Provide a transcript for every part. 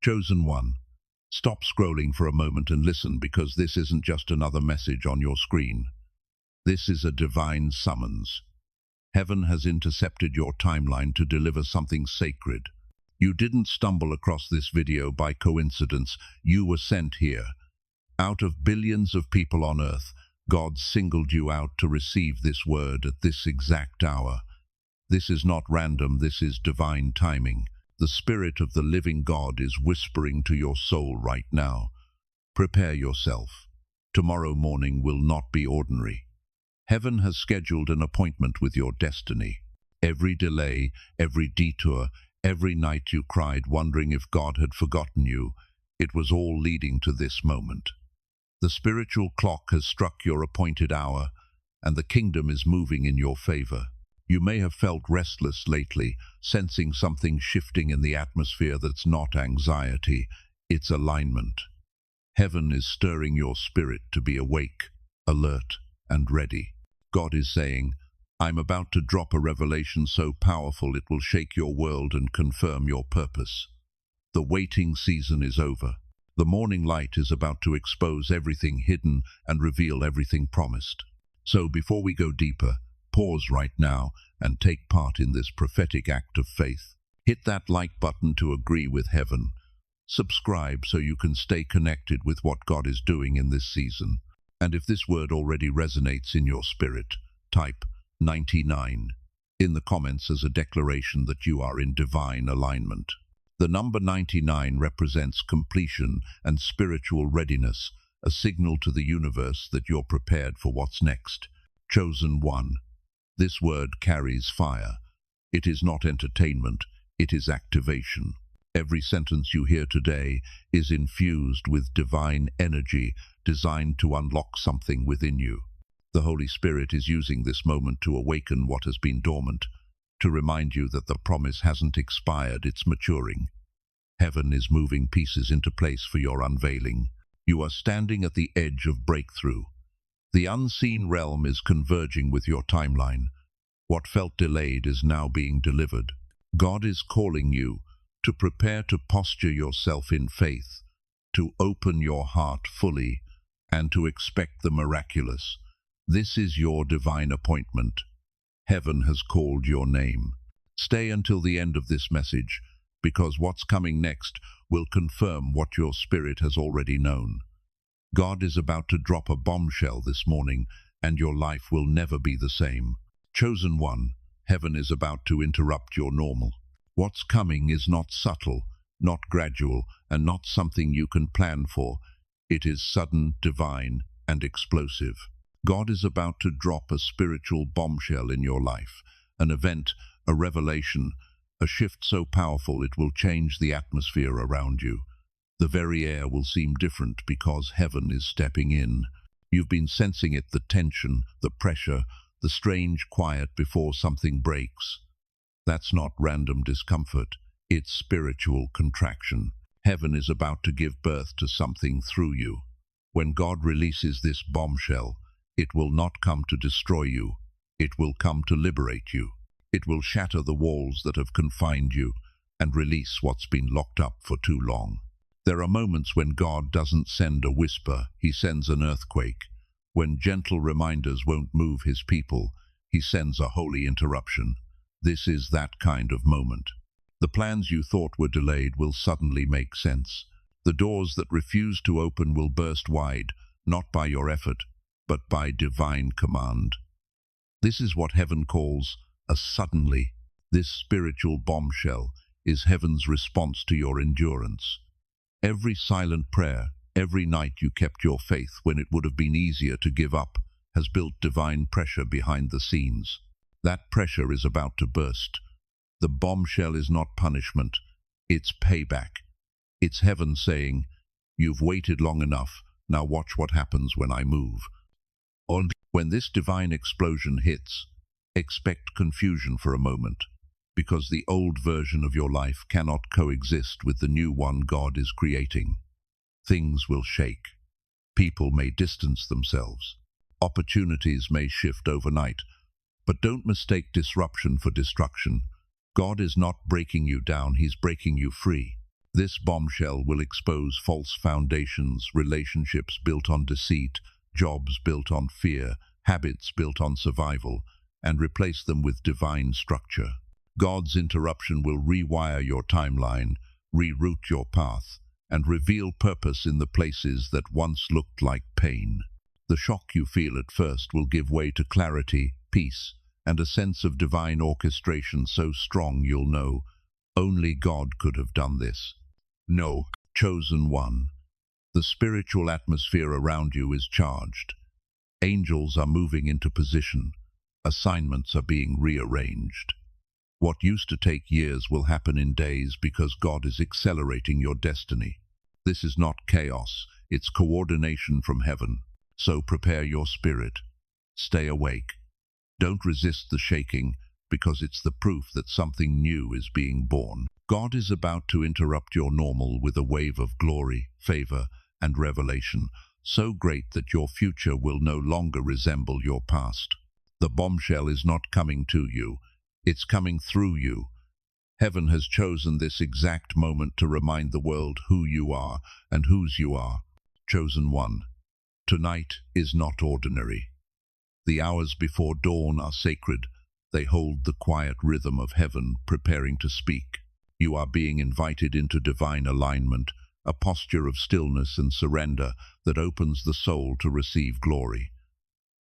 Chosen one, stop scrolling for a moment and listen, because this isn't just another message on your screen. This is a divine summons. Heaven has intercepted your timeline to deliver something sacred. You didn't stumble across this video by coincidence. You were sent here. Out of billions of people on earth, God singled you out to receive this word at this exact hour. This is not random, this is divine timing. The Spirit of the living God is whispering to your soul right now. Prepare yourself. Tomorrow morning will not be ordinary. Heaven has scheduled an appointment with your destiny. Every delay, every detour, every night you cried wondering if God had forgotten you, it was all leading to this moment. The spiritual clock has struck your appointed hour, and the kingdom is moving in your favor. You may have felt restless lately, sensing something shifting in the atmosphere that's not anxiety, it's alignment. Heaven is stirring your spirit to be awake, alert, and ready. God is saying, I'm about to drop a revelation so powerful it will shake your world and confirm your purpose. The waiting season is over. The morning light is about to expose everything hidden and reveal everything promised. So before we go deeper, pause right now and take part in this prophetic act of faith. Hit that like button to agree with heaven. Subscribe so you can stay connected with what God is doing in this season. And if this word already resonates in your spirit, type 99 in the comments as a declaration that you are in divine alignment. The number 99 represents completion and spiritual readiness, a signal to the universe that you're prepared for what's next. Chosen one. This word carries fire. It is not entertainment, it is activation. Every sentence you hear today is infused with divine energy, designed to unlock something within you. The Holy Spirit is using this moment to awaken what has been dormant, to remind you that the promise hasn't expired, it's maturing. Heaven is moving pieces into place for your unveiling. You are standing at the edge of breakthrough. The unseen realm is converging with your timeline. What felt delayed is now being delivered. God is calling you to prepare to posture yourself in faith, to open your heart fully, and to expect the miraculous. This is your divine appointment. Heaven has called your name. Stay until the end of this message, because what's coming next will confirm what your spirit has already known. God is about to drop a bombshell this morning, and your life will never be the same. Chosen one, heaven is about to interrupt your normal. What's coming is not subtle, not gradual, and not something you can plan for. It is sudden, divine, and explosive. God is about to drop a spiritual bombshell in your life, an event, a revelation, a shift so powerful it will change the atmosphere around you. The very air will seem different because heaven is stepping in. You've been sensing it, the tension, the pressure, the strange quiet before something breaks. That's not random discomfort, it's spiritual contraction. Heaven is about to give birth to something through you. When God releases this bombshell, it will not come to destroy you, it will come to liberate you. It will shatter the walls that have confined you and release what's been locked up for too long. There are moments when God doesn't send a whisper, he sends an earthquake. When gentle reminders won't move his people, he sends a holy interruption. This is that kind of moment. The plans you thought were delayed will suddenly make sense. The doors that refuse to open will burst wide, not by your effort, but by divine command. This is what heaven calls a suddenly. This spiritual bombshell is heaven's response to your endurance. Every silent prayer, every night you kept your faith when it would have been easier to give up, has built divine pressure behind the scenes. That pressure is about to burst. The bombshell is not punishment, it's payback. It's heaven saying, you've waited long enough, now watch what happens when I move. And when this divine explosion hits, expect confusion for a moment, because the old version of your life cannot coexist with the new one God is creating. Things will shake. People may distance themselves. Opportunities may shift overnight. But don't mistake disruption for destruction. God is not breaking you down, he's breaking you free. This bombshell will expose false foundations, relationships built on deceit, jobs built on fear, habits built on survival, and replace them with divine structure. God's interruption will rewire your timeline, reroute your path, and reveal purpose in the places that once looked like pain. The shock you feel at first will give way to clarity, peace, and a sense of divine orchestration so strong you'll know, only God could have done this. No, chosen one. The spiritual atmosphere around you is charged. Angels are moving into position. Assignments are being rearranged. What used to take years will happen in days because God is accelerating your destiny. This is not chaos, it's coordination from heaven. So prepare your spirit. Stay awake. Don't resist the shaking, because it's the proof that something new is being born. God is about to interrupt your normal with a wave of glory, favor, and revelation, so great that your future will no longer resemble your past. The bombshell is not coming to you, it's coming through you. Heaven has chosen this exact moment to remind the world who you are and whose you are. Chosen one. Tonight is not ordinary. The hours before dawn are sacred. They hold the quiet rhythm of heaven preparing to speak. You are being invited into divine alignment, a posture of stillness and surrender that opens the soul to receive glory.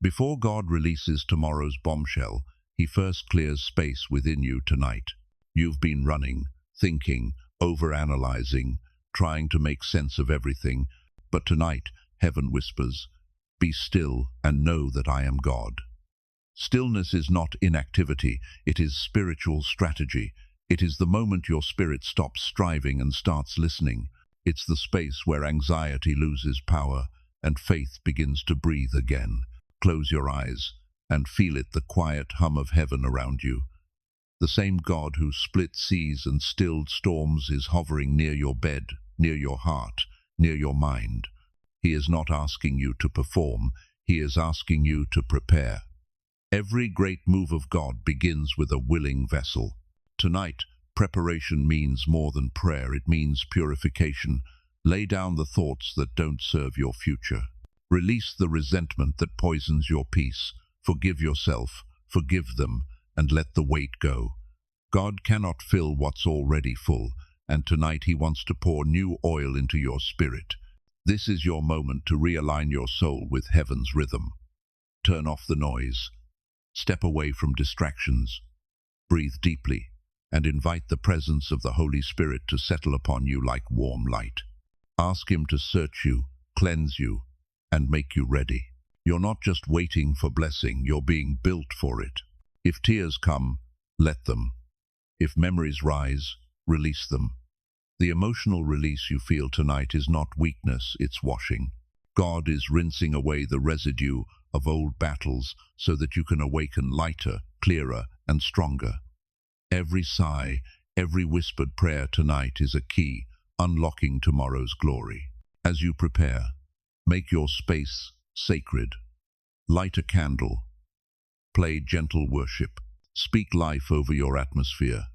Before God releases tomorrow's bombshell, He first clears space within you tonight. You've been running, thinking, overanalyzing, trying to make sense of everything, but tonight heaven whispers, "Be still and know that I am God." Stillness is not inactivity, it is spiritual strategy. It is the moment your spirit stops striving and starts listening. It's the space where anxiety loses power and faith begins to breathe again. Close your eyes and feel it, the quiet hum of heaven around you. The same God who split seas and stilled storms is hovering near your bed, near your heart, near your mind. He is not asking you to perform, He is asking you to prepare. Every great move of God begins with a willing vessel. Tonight, preparation means more than prayer, it means purification. Lay down the thoughts that don't serve your future. Release the resentment that poisons your peace. Forgive yourself, forgive them, and let the weight go. God cannot fill what's already full, and tonight He wants to pour new oil into your spirit. This is your moment to realign your soul with heaven's rhythm. Turn off the noise. Step away from distractions. Breathe deeply, and invite the presence of the Holy Spirit to settle upon you like warm light. Ask Him to search you, cleanse you, and make you ready. You're not just waiting for blessing, you're being built for it. If tears come, let them. If memories rise, release them. The emotional release you feel tonight is not weakness, it's washing. God is rinsing away the residue of old battles so that you can awaken lighter, clearer, and stronger. Every sigh, every whispered prayer tonight is a key, unlocking tomorrow's glory. As you prepare, make your space sacred. Light a candle. Play gentle worship. Speak life over your atmosphere.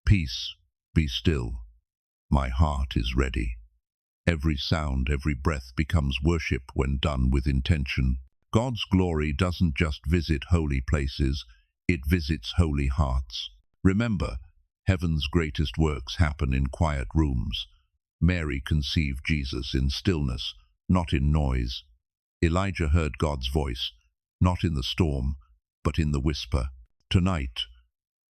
Peace, be still. My heart is ready. Every sound, every breath becomes worship when done with intention. God's glory doesn't just visit holy places, it visits holy hearts. Remember, heaven's greatest works happen in quiet rooms. Mary conceived Jesus in stillness, not in noise. Elijah heard God's voice, not in the storm, but in the whisper. Tonight,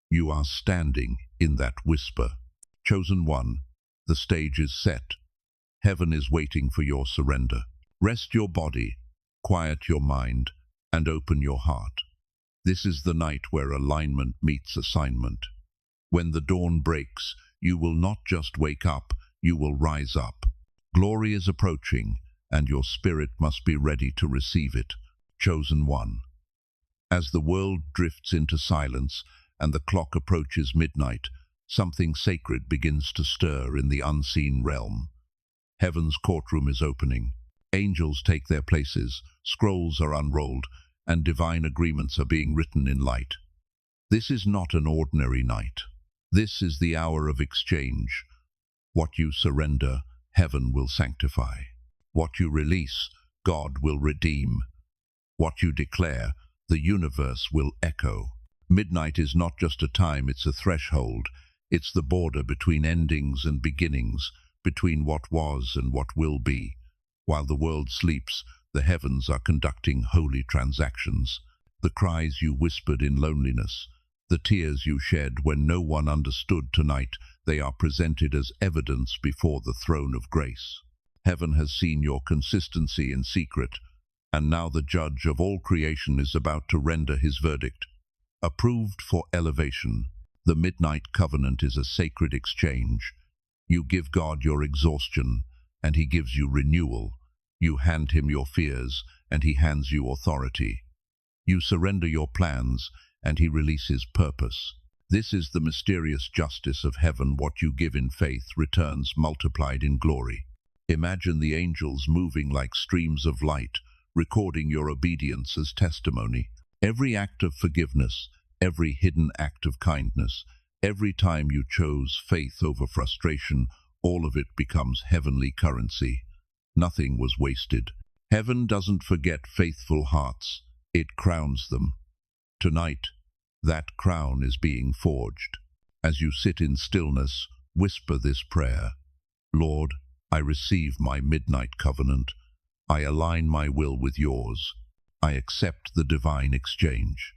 you are standing in that whisper. Chosen one, the stage is set. Heaven is waiting for your surrender. Rest your body, quiet your mind, and open your heart. This is the night where alignment meets assignment. When the dawn breaks, you will not just wake up, you will rise up. Glory is approaching, and your spirit must be ready to receive it. Chosen one. As the world drifts into silence and the clock approaches midnight, something sacred begins to stir in the unseen realm. Heaven's courtroom is opening. Angels take their places, scrolls are unrolled, and divine agreements are being written in light. This is not an ordinary night. This is the hour of exchange. What you surrender, heaven will sanctify. What you release, God will redeem. What you declare, the universe will echo. Midnight is not just a time, it's a threshold. It's the border between endings and beginnings, between what was and what will be. While the world sleeps, the heavens are conducting holy transactions. The cries you whispered in loneliness, the tears you shed when no one understood tonight, they are presented as evidence before the throne of grace. Heaven has seen your consistency in secret, and now the judge of all creation is about to render his verdict. Approved for elevation, the midnight covenant is a sacred exchange. You give God your exhaustion, and he gives you renewal. You hand him your fears, and he hands you authority. You surrender your plans, and he releases purpose. This is the mysterious justice of heaven. What you give in faith returns multiplied in glory. Imagine the angels moving like streams of light, recording your obedience as testimony. Every act of forgiveness, every hidden act of kindness, every time you chose faith over frustration, all of it becomes heavenly currency. Nothing was wasted. Heaven doesn't forget faithful hearts, it crowns them. Tonight, that crown is being forged. As you sit in stillness, whisper this prayer. Lord, I receive my midnight covenant. I align my will with yours. I accept the divine exchange.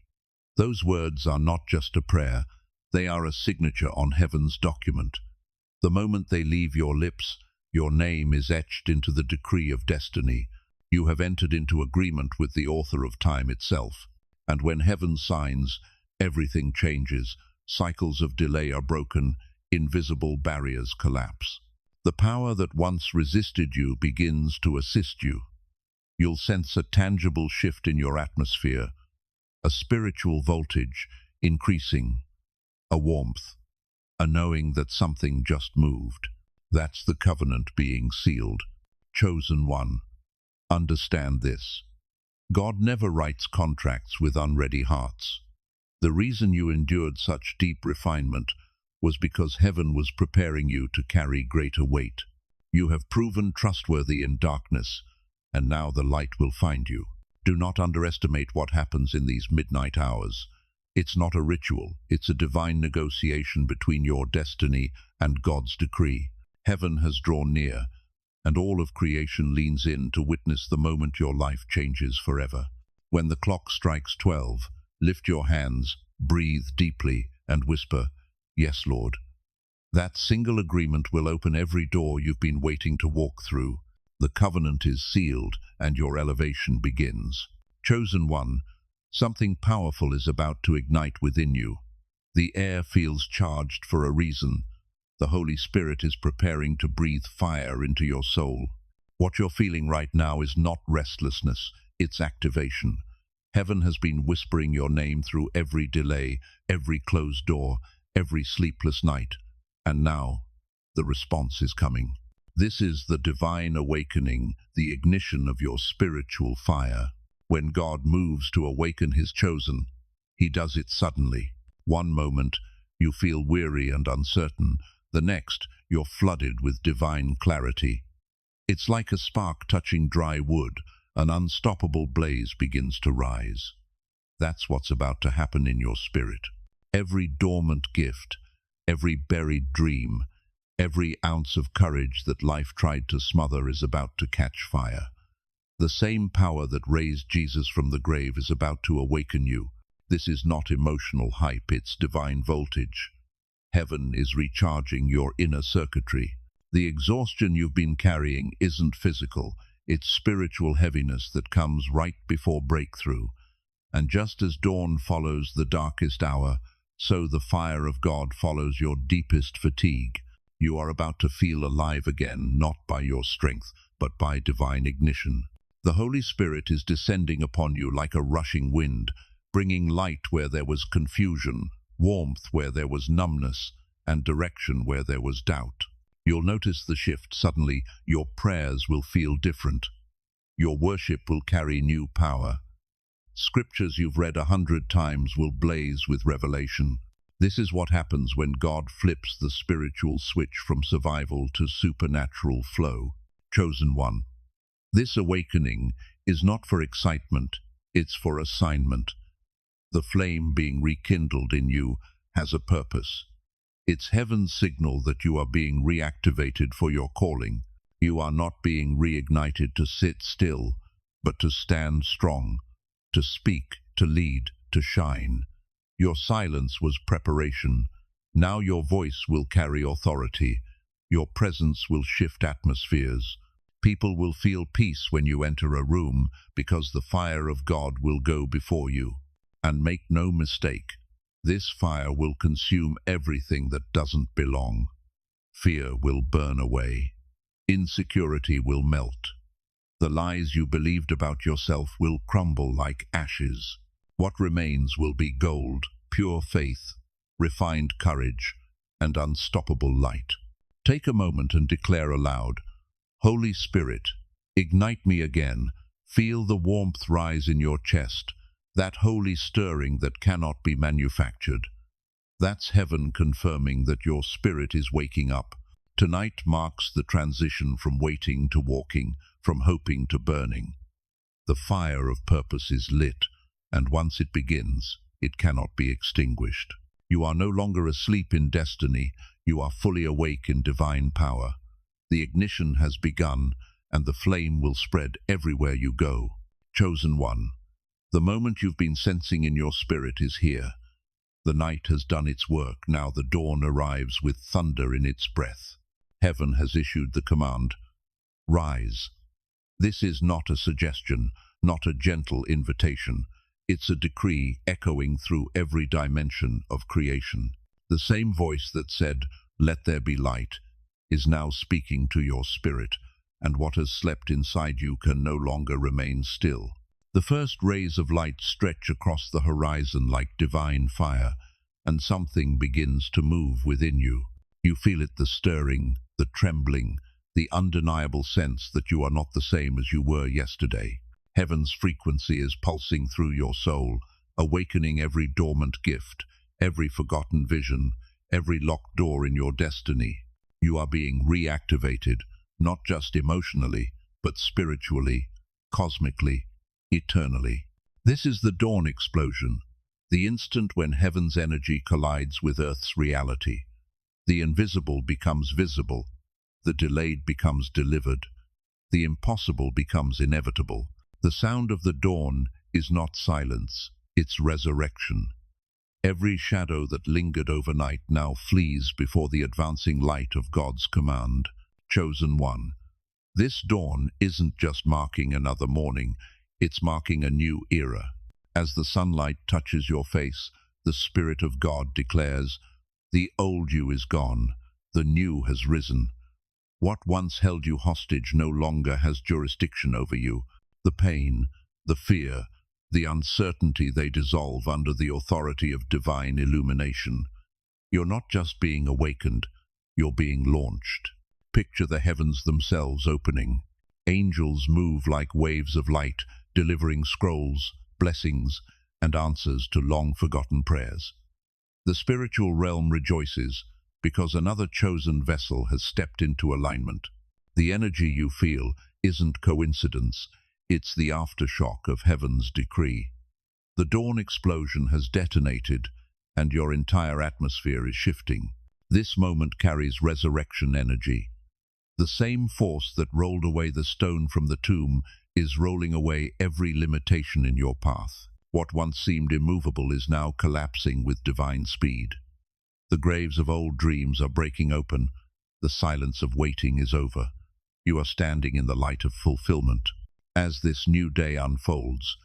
Those words are not just a prayer, they are a signature on heaven's document. The moment they leave your lips, your name is etched into the decree of destiny. You have entered into agreement with the author of time itself. And when heaven signs, everything changes. Cycles of delay are broken, invisible barriers collapse. The power that once resisted you begins to assist you. You'll sense a tangible shift in your atmosphere, a spiritual voltage increasing, a warmth, a knowing that something just moved. That's the covenant being sealed. Chosen one, understand this. God never writes contracts with unready hearts. The reason you endured such deep refinement was because heaven was preparing you to carry greater weight. You have proven trustworthy in darkness, and now the light will find you. Do not underestimate what happens in these midnight hours. It's not a ritual, it's a divine negotiation between your destiny and God's decree. Heaven has drawn near, and all of creation leans in to witness the moment your life changes forever. When the clock strikes 12, lift your hands, breathe deeply, and whisper, "Yes, Lord." That single agreement will open every door you've been waiting to walk through. The covenant is sealed, and your elevation begins. Chosen one, something powerful is about to ignite within you. The air feels charged for a reason. The Holy Spirit is preparing to breathe fire into your soul. What you're feeling right now is not restlessness, it's activation. Heaven has been whispering your name through every delay, every closed door, every sleepless night. And now, the response is coming. This is the divine awakening, the ignition of your spiritual fire. When God moves to awaken his chosen, he does it suddenly. One moment, you feel weary and uncertain. The next, you're flooded with divine clarity. It's like a spark touching dry wood. An unstoppable blaze begins to rise. That's what's about to happen in your spirit. Every dormant gift, every buried dream, every ounce of courage that life tried to smother is about to catch fire. The same power that raised Jesus from the grave is about to awaken you. This is not emotional hype, it's divine voltage. Heaven is recharging your inner circuitry. The exhaustion you've been carrying isn't physical, it's spiritual heaviness that comes right before breakthrough. And just as dawn follows the darkest hour, so the fire of God follows your deepest fatigue. You are about to feel alive again, not by your strength, but by divine ignition. The Holy Spirit is descending upon you like a rushing wind, bringing light where there was confusion, warmth where there was numbness, and direction where there was doubt. You'll notice the shift. Suddenly, your prayers will feel different. Your worship will carry new power. Scriptures you've read 100 times will blaze with revelation. This is what happens when God flips the spiritual switch from survival to supernatural flow. Chosen one. This awakening is not for excitement, it's for assignment. The flame being rekindled in you has a purpose. It's heaven's signal that you are being reactivated for your calling. You are not being reignited to sit still, but to stand strong, to speak, to lead, to shine. Your silence was preparation. Now your voice will carry authority. Your presence will shift atmospheres. People will feel peace when you enter a room because the fire of God will go before you. And make no mistake, this fire will consume everything that doesn't belong. Fear will burn away. Insecurity will melt. The lies you believed about yourself will crumble like ashes. What remains will be gold, pure faith, refined courage, and unstoppable light. Take a moment and declare aloud, Holy Spirit, ignite me again. Feel the warmth rise in your chest, that holy stirring that cannot be manufactured. That's heaven confirming that your spirit is waking up. Tonight marks the transition from waiting to walking, from hoping to burning. The fire of purpose is lit, and once it begins, it cannot be extinguished. You are no longer asleep in destiny, you are fully awake in divine power. The ignition has begun, and the flame will spread everywhere you go. Chosen one. The moment you've been sensing in your spirit is here. The night has done its work, now the dawn arrives with thunder in its breath. Heaven has issued the command, rise. This is not a suggestion, not a gentle invitation. It's a decree echoing through every dimension of creation. The same voice that said, let there be light, is now speaking to your spirit, and what has slept inside you can no longer remain still. The first rays of light stretch across the horizon like divine fire, and something begins to move within you. You feel it, the stirring, the trembling, the undeniable sense that you are not the same as you were yesterday. Heaven's frequency is pulsing through your soul, awakening every dormant gift, every forgotten vision, every locked door in your destiny. You are being reactivated, not just emotionally, but spiritually, cosmically, eternally. This is the dawn explosion, the instant when heaven's energy collides with earth's reality. The invisible becomes visible, the delayed becomes delivered, the impossible becomes inevitable. The sound of the dawn is not silence, it's resurrection. Every shadow that lingered overnight now flees before the advancing light of God's command. Chosen one. This dawn isn't just marking another morning, it's marking a new era. As the sunlight touches your face, the Spirit of God declares, the old you is gone, the new has risen. What once held you hostage no longer has jurisdiction over you. The pain, the fear, the uncertainty, they dissolve under the authority of divine illumination. You're not just being awakened, you're being launched. Picture the heavens themselves opening. Angels move like waves of light, delivering scrolls, blessings, and answers to long-forgotten prayers. The spiritual realm rejoices because another chosen vessel has stepped into alignment. The energy you feel isn't coincidence, it's the aftershock of heaven's decree. The dawn explosion has detonated, and your entire atmosphere is shifting. This moment carries resurrection energy. The same force that rolled away the stone from the tomb is rolling away every limitation in your path. What once seemed immovable is now collapsing with divine speed. The graves of old dreams are breaking open. The silence of waiting is over. You are standing in the light of fulfillment. As this new day unfolds,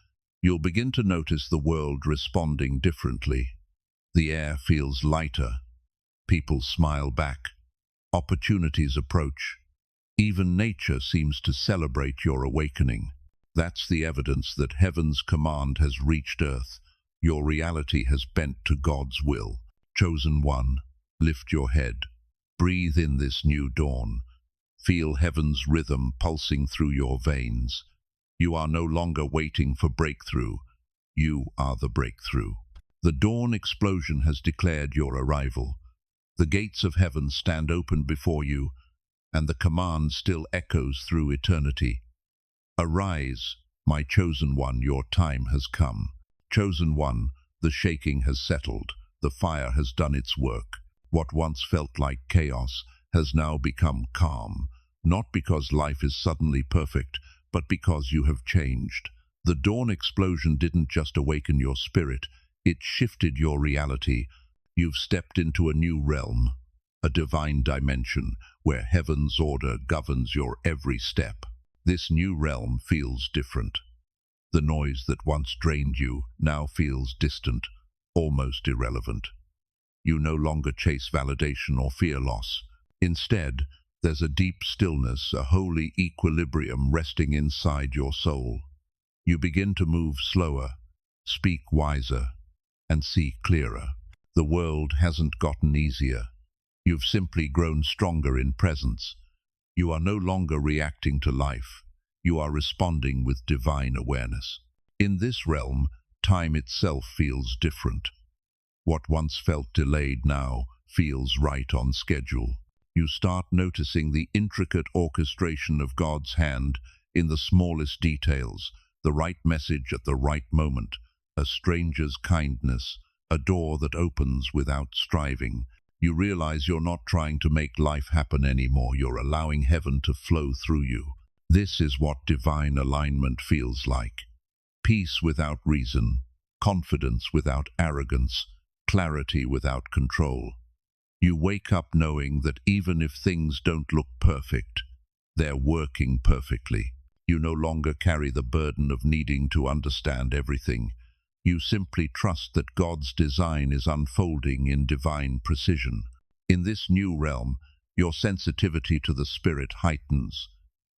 you'll begin to notice the world responding differently. The air feels lighter. People smile back. Opportunities approach. Even nature seems to celebrate your awakening. That's the evidence that heaven's command has reached earth. Your reality has bent to God's will. Chosen one, lift your head. Breathe in this new dawn. Feel heaven's rhythm pulsing through your veins. You are no longer waiting for breakthrough. You are the breakthrough. The dawn explosion has declared your arrival. The gates of heaven stand open before you, and the command still echoes through eternity. Arise, my chosen one, your time has come. Chosen one, the shaking has settled, the fire has done its work. What once felt like chaos has now become calm, not because life is suddenly perfect, but because you have changed. The dawn explosion didn't just awaken your spirit, it shifted your reality. You've stepped into a new realm, a divine dimension, where heaven's order governs your every step. This new realm feels different. The noise that once drained you now feels distant, almost irrelevant. You no longer chase validation or fear loss. Instead, there's a deep stillness, a holy equilibrium resting inside your soul. You begin to move slower, speak wiser, and see clearer. The world hasn't gotten easier. You've simply grown stronger in presence. You are no longer reacting to life. You are responding with divine awareness. In this realm, time itself feels different. What once felt delayed now feels right on schedule. You start noticing the intricate orchestration of God's hand in the smallest details, the right message at the right moment, a stranger's kindness, a door that opens without striving. You realize you're not trying to make life happen anymore. You're allowing heaven to flow through you. This is what divine alignment feels like. Peace without reason, confidence without arrogance, clarity without control. You wake up knowing that even if things don't look perfect, they're working perfectly. You no longer carry the burden of needing to understand everything. You simply trust that God's design is unfolding in divine precision. In this new realm, your sensitivity to the Spirit heightens.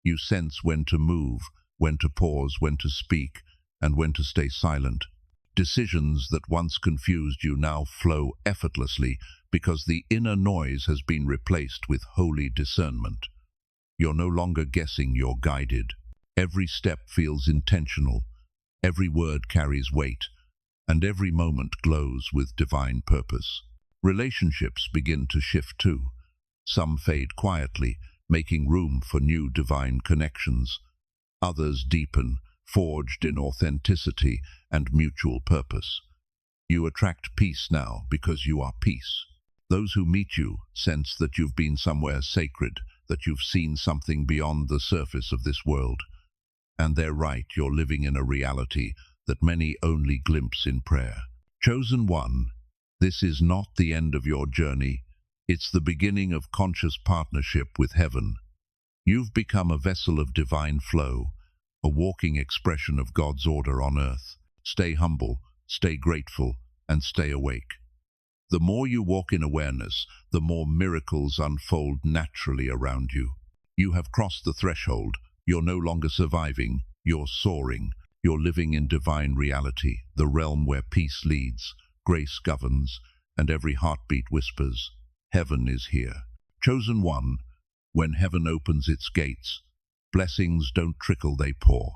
You sense when to move, when to pause, when to speak, and when to stay silent. Decisions that once confused you now flow effortlessly because the inner noise has been replaced with holy discernment. You're no longer guessing, you're guided. Every step feels intentional, every word carries weight, and every moment glows with divine purpose. Relationships begin to shift too. Some fade quietly, making room for new divine connections. Others deepen, forged in authenticity and mutual purpose. You attract peace now because you are peace. Those who meet you sense that you've been somewhere sacred, that you've seen something beyond the surface of this world. And they're right, you're living in a reality that many only glimpse in prayer. Chosen one, this is not the end of your journey. It's the beginning of conscious partnership with heaven. You've become a vessel of divine flow, a walking expression of God's order on earth. Stay humble, stay grateful, and stay awake. The more you walk in awareness, the more miracles unfold naturally around you. You have crossed the threshold. You're no longer surviving, you're soaring. You're living in divine reality, the realm where peace leads, grace governs, and every heartbeat whispers, heaven is here. Chosen one, when heaven opens its gates, blessings don't trickle, they pour.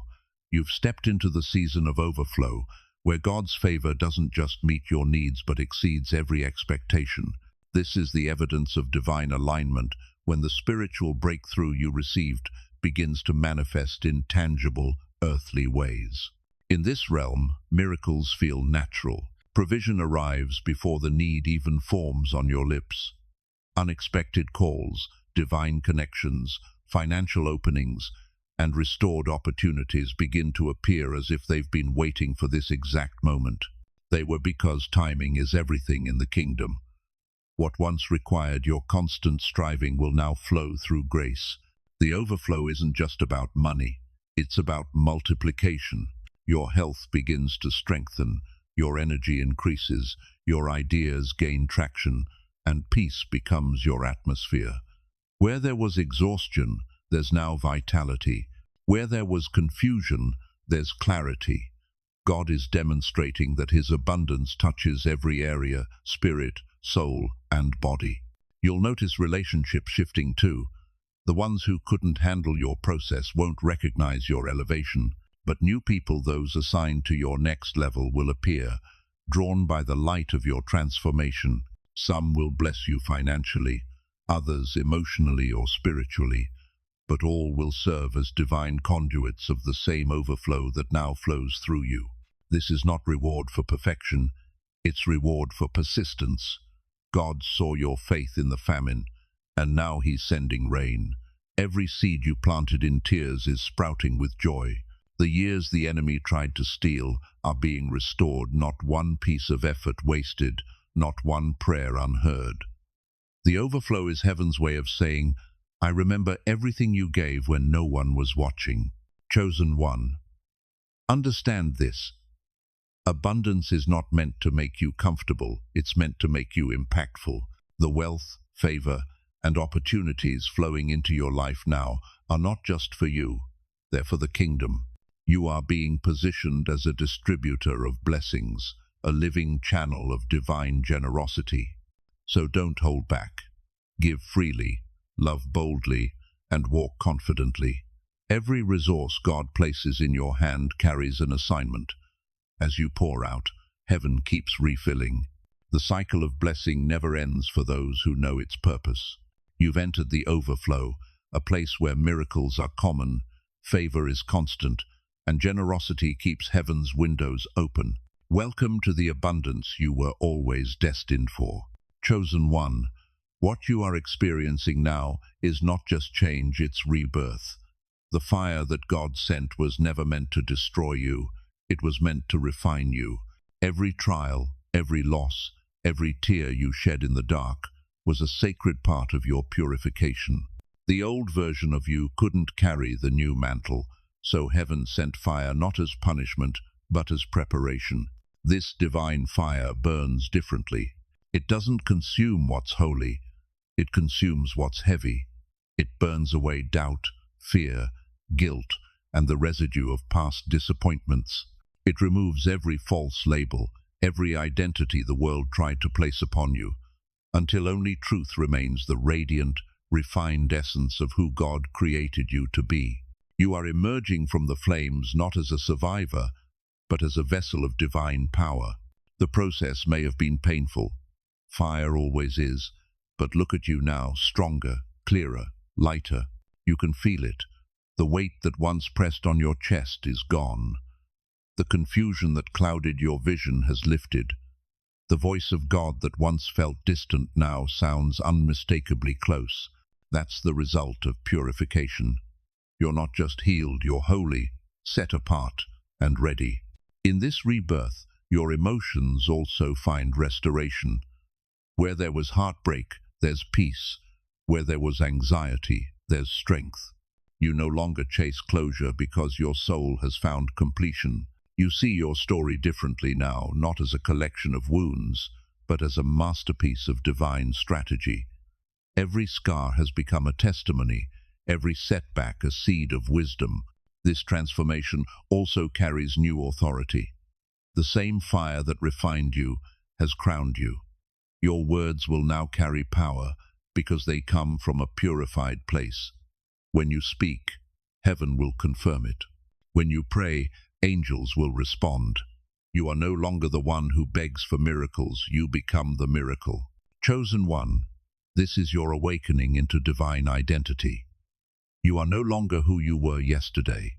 You've stepped into the season of overflow, where God's favor doesn't just meet your needs but exceeds every expectation. This is the evidence of divine alignment, when the spiritual breakthrough you received begins to manifest in tangible, earthly ways. In this realm, miracles feel natural. Provision arrives before the need even forms on your lips. Unexpected calls, divine connections, financial openings, and restored opportunities begin to appear as if they've been waiting for this exact moment. They were, because timing is everything in the kingdom. What once required your constant striving will now flow through grace. The overflow isn't just about money. It's about multiplication. Your health begins to strengthen, your energy increases, your ideas gain traction, and peace becomes your atmosphere. Where there was exhaustion, there's now vitality. Where there was confusion, there's clarity. God is demonstrating that His abundance touches every area, spirit, soul, and body. You'll notice relationships shifting too. The ones who couldn't handle your process won't recognize your elevation, but new people, those assigned to your next level, will appear. drawn by the light of your transformation. Some will bless you financially, others emotionally or spiritually, but all will serve as divine conduits of the same overflow that now flows through you. This is not reward for perfection, it's reward for persistence. God saw your faith in the famine, and now He's sending rain. Every seed you planted in tears is sprouting with joy. The years the enemy tried to steal are being restored, not one piece of effort wasted, not one prayer unheard. The overflow is heaven's way of saying, I remember everything you gave when no one was watching. Chosen one. Understand this. Abundance is not meant to make you comfortable, it's meant to make you impactful. The wealth, favor, and opportunities flowing into your life now are not just for you, they're for the kingdom. You are being positioned as a distributor of blessings, a living channel of divine generosity. So don't hold back. Give freely, love boldly, and walk confidently. Every resource God places in your hand carries an assignment. As you pour out, heaven keeps refilling. The cycle of blessing never ends for those who know its purpose. You've entered the overflow, a place where miracles are common, favor is constant, and generosity keeps heaven's windows open. Welcome to the abundance you were always destined for. Chosen one, what you are experiencing now is not just change, it's rebirth. The fire that God sent was never meant to destroy you, it was meant to refine you. Every trial, every loss, every tear you shed in the dark was a sacred part of your purification. The old version of you couldn't carry the new mantle, so heaven sent fire not as punishment, but as preparation. This divine fire burns differently. It doesn't consume what's holy, it consumes what's heavy. It burns away doubt, fear, guilt, and the residue of past disappointments. It removes every false label, every identity the world tried to place upon you, until only truth remains, the radiant, refined essence of who God created you to be. You are emerging from the flames not as a survivor, but as a vessel of divine power. The process may have been painful. Fire always is, but look at you now, stronger, clearer, lighter. You can feel it. The weight that once pressed on your chest is gone. The confusion that clouded your vision has lifted. The voice of God that once felt distant now sounds unmistakably close. That's the result of purification. You're not just healed, you're holy, set apart, and ready. In this rebirth, your emotions also find restoration. Where there was heartbreak, there's peace. Where there was anxiety, there's strength. You no longer chase closure because your soul has found completion. You see your story differently now, not as a collection of wounds, but as a masterpiece of divine strategy. Every scar has become a testimony, every setback a seed of wisdom. This transformation also carries new authority. The same fire that refined you has crowned you. Your words will now carry power because they come from a purified place. When you speak, heaven will confirm it. When you pray, angels will respond. You are no longer the one who begs for miracles, you become the miracle. Chosen one, this is your awakening into divine identity. You are no longer who you were yesterday.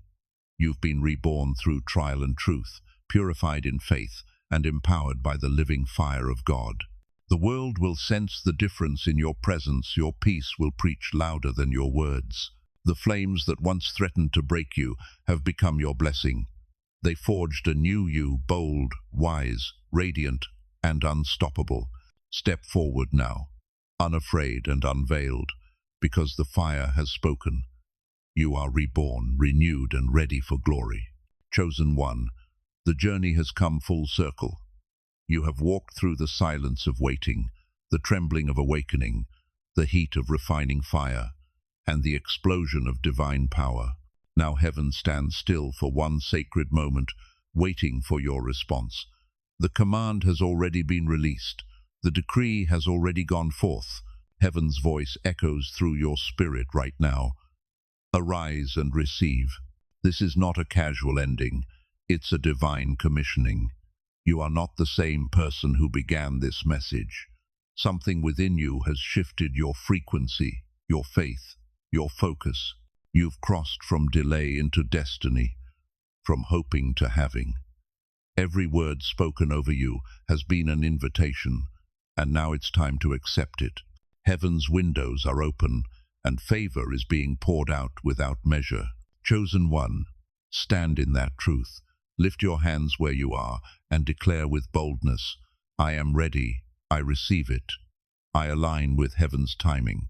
You've been reborn through trial and truth, purified in faith, and empowered by the living fire of God. The world will sense the difference in your presence. Your peace will preach louder than your words. The flames that once threatened to break you have become your blessing. They forged a new you, bold, wise, radiant, and unstoppable. Step forward now, unafraid and unveiled, because the fire has spoken. You are reborn, renewed, and ready for glory. Chosen one, the journey has come full circle. You have walked through the silence of waiting, the trembling of awakening, the heat of refining fire, and the explosion of divine power. Now heaven stands still for one sacred moment, waiting for your response. The command has already been released. The decree has already gone forth. Heaven's voice echoes through your spirit right now. Arise and receive. This is not a casual ending. It's a divine commissioning. You are not the same person who began this message. Something within you has shifted your frequency, your faith, your focus. You've crossed from delay into destiny, from hoping to having. Every word spoken over you has been an invitation, and now it's time to accept it. Heaven's windows are open, and favor is being poured out without measure. Chosen one, stand in that truth. Lift your hands where you are and declare with boldness, I am ready, I receive it. I align with heaven's timing.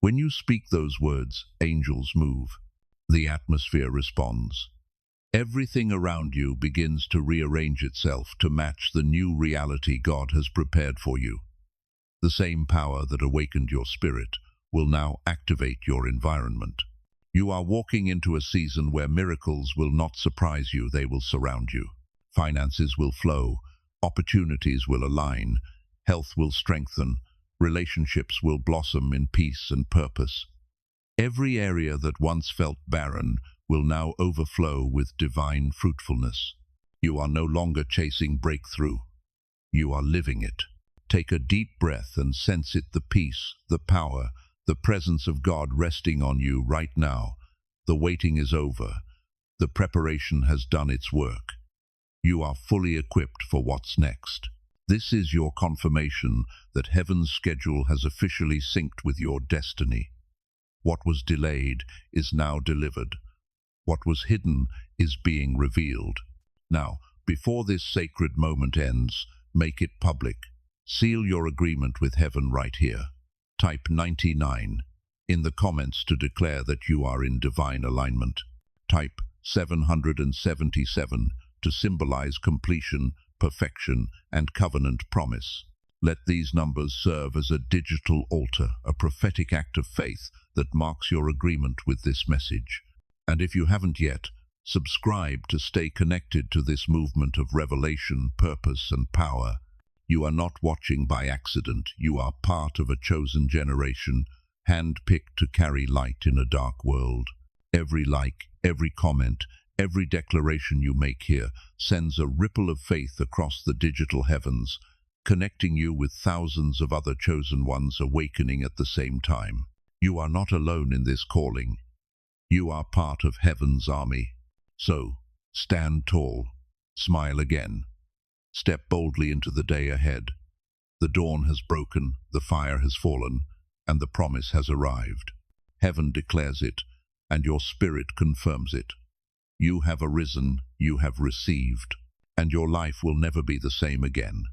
When you speak those words, angels move. The atmosphere responds. Everything around you begins to rearrange itself to match the new reality God has prepared for you. The same power that awakened your spirit will now activate your environment. You are walking into a season where miracles will not surprise you, they will surround you. Finances will flow, opportunities will align, health will strengthen, relationships will blossom in peace and purpose. Every area that once felt barren will now overflow with divine fruitfulness. You are no longer chasing breakthrough. You are living it. Take a deep breath and sense it, the peace, the power, the presence of God resting on you right now. The waiting is over. The preparation has done its work. You are fully equipped for what's next. This is your confirmation that heaven's schedule has officially synced with your destiny. What was delayed is now delivered. What was hidden is being revealed. Now, before this sacred moment ends, make it public. Seal your agreement with heaven right here. Type 99 in the comments to declare that you are in divine alignment. Type 777 to symbolize completion, perfection, and covenant promise. Let these numbers serve as a digital altar, a prophetic act of faith that marks your agreement with this message. And if you haven't yet, subscribe to stay connected to this movement of revelation, purpose, and power. You are not watching by accident. You are part of a chosen generation, hand-picked to carry light in a dark world. Every like, every comment, every declaration you make here sends a ripple of faith across the digital heavens, connecting you with thousands of other chosen ones awakening at the same time. You are not alone in this calling. You are part of heaven's army. So, stand tall, smile again. Step boldly into the day ahead. The dawn has broken, the fire has fallen, and the promise has arrived. Heaven declares it, and your spirit confirms it. You have arisen, you have received, and your life will never be the same again.